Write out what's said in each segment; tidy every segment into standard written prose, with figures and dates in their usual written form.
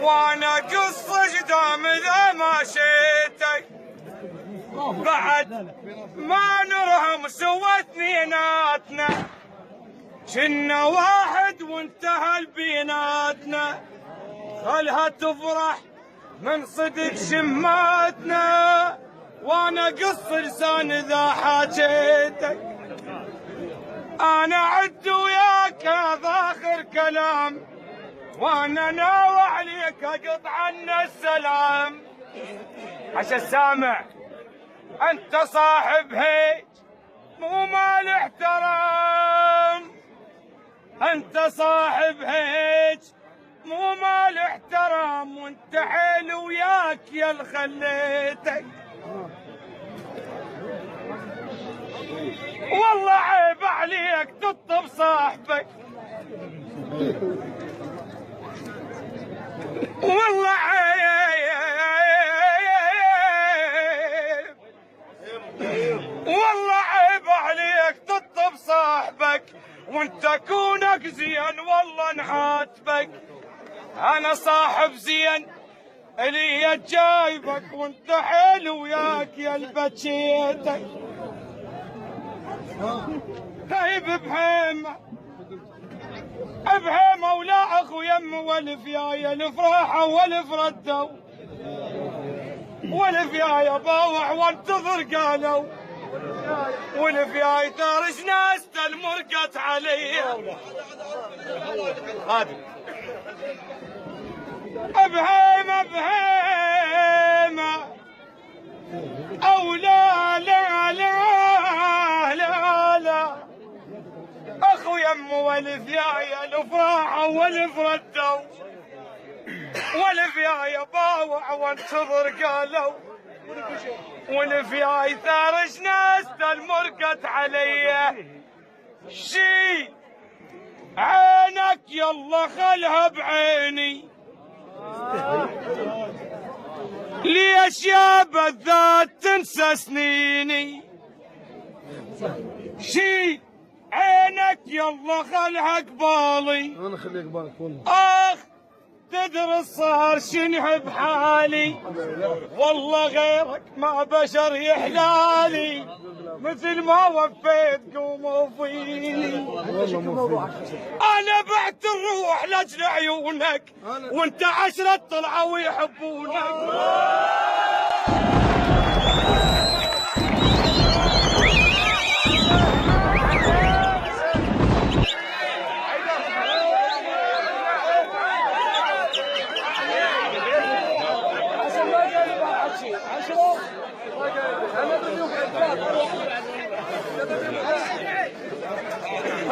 وانا قص قدام ذا ما شيتك بعد ما نرهم سوى اثنيناتنا كنا واحد وانتهى بيناتنا خلها تفرح من صدق شماتنا وانا قص لسان ذا حاجيتك انا عد وياك هذا اخر كلام وانا ناوي عليك اقطع عنا السلام عشان السامع انت صاحب هيج مو مال احترام انت صاحب هيج مو مال احترام وانت حيل وياك يا اللي خليتك والله عيب عليك تطب صاحبك والله عيب والله عيب عليك تطب صاحبك وانت كونك زين والله نحاتبك انا صاحب زين الي جايبك وانت حلو وياك يا البتشيتك طيب بهيمة ولا اخو يم والفيايا الفراحة والفردو والفيايا باوع وانتظر قالوا والفياي دارج ناس المرقت علي بهيمة او لا لا لا لا لا اخو يم والفيايا الفراحة والفردو والفياي باوع وانتظر قالوا والفياي ثارج ناس المرقت علي شي عينك يلا خلها بعيني ليش يا بالذات تنسى سنيني شي عينك يلا خلها قبالي انا خليك بالك والله اخ تدري الصهر شنه بحالي والله غيرك ما بشر يحلالي مثل ما وفيت قوموا فيني انا بعت الروح لاجل عيونك وانت عشرة طلعوا يحبونك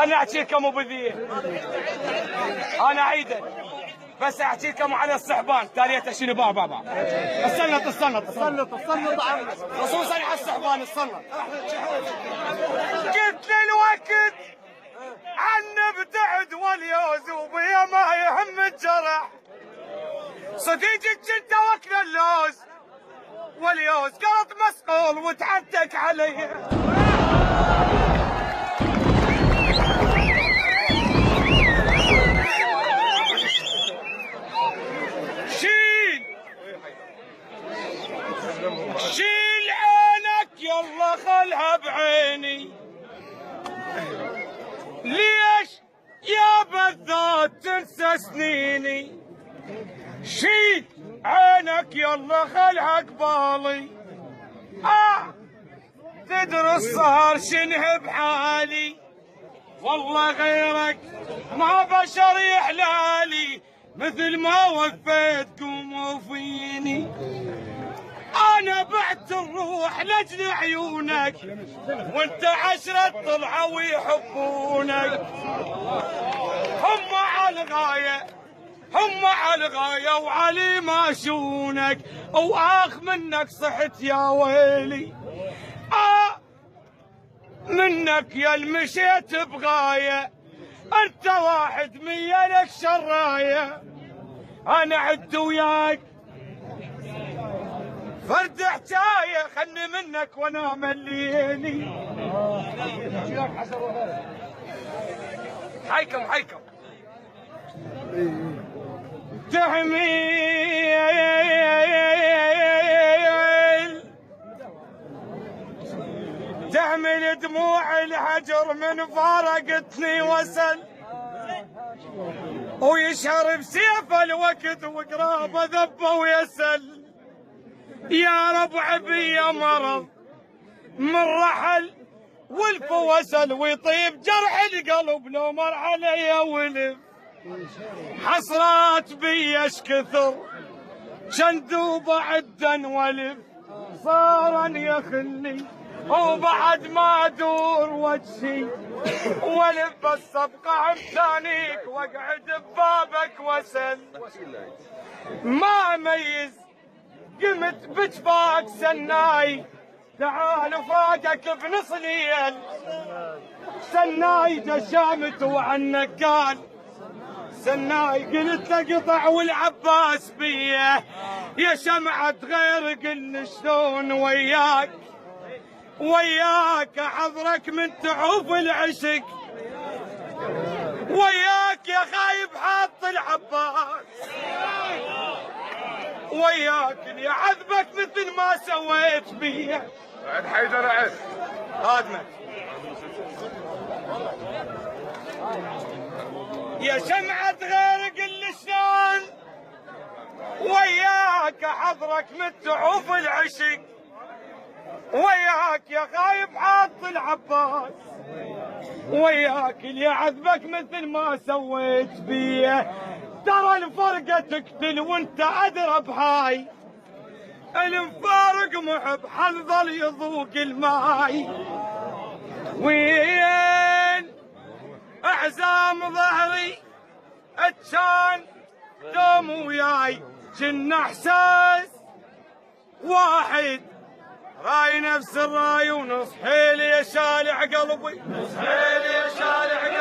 انا احكي لكم ابو ذي انا عيدك بس احكي لكم على الصحبان تاليته شنو بابا السنط خصوصا على الصحبان السنط قلت للوقت عن ابتعد واليوز وبيا ما يهم الجرح صديقك انت وكل اللوز واليوز قلط مسقول وتعتك علي شيل عينك يلا خلها بعيني ليش يا بالذات تنسى سنيني شيل عينك يلا خلها قبالي تدري السهر شنه بحالي والله غيرك ما بشر يحلالي مثل ما وفيت قوموا فيني انا بعت الروح لاجل عيونك وانت عشرة طلعوا يحبونك هم على الغاية وعلي ماشونك واخ منك صحت يا ويلي منك يا المشيت بغاية انت واحد مية لك شراية انا عد وياك فرد حكاية خلني منك وانا مليني حيكم تحمل دموع الهجر من فارقتني وسل، ويشهر بسيف الوقت وقرابه ذبه ويسل. يا ربع بي مرض من رحل والفوسل، ويطيب جرح القلب لو مر علي ولف. حسرات بي اش كثر شندوب عدا ولف، صار يخلي وبعد ما ادور وجهي ولف. بس ابقى بثانيك واقعد ببابك وسل، ما اميز قمت بجفاك سناي، تعال فاقك بنص ليل. سناي جشامت وعنك قال سناي، قلت له قطع والعباس بيه. يا شمعة غير قل شلون وياك، وياك حضرك من تعوف العشق، وياك يا خايب حاط العباس، وياك اللي عذبك مثل ما سويت بيه. بعد حيدر عز خادمك يا شمعة غير قل شلون، وياك حضرك من تعوف العشق، وياك يا غايب حاط العباس، وياك اللي عذبك مثل ما سويت بيه. ترى الفرقة تقتل وانت ادرى بهاي، المفارق محب حنظل يذوق الماي. وين اعزام ظهري اتشان دوم وياي، جن احساس واحد راي نفس الراي، ونص حيل يا شالع قلبي، نص حيل يا شالع قلبي.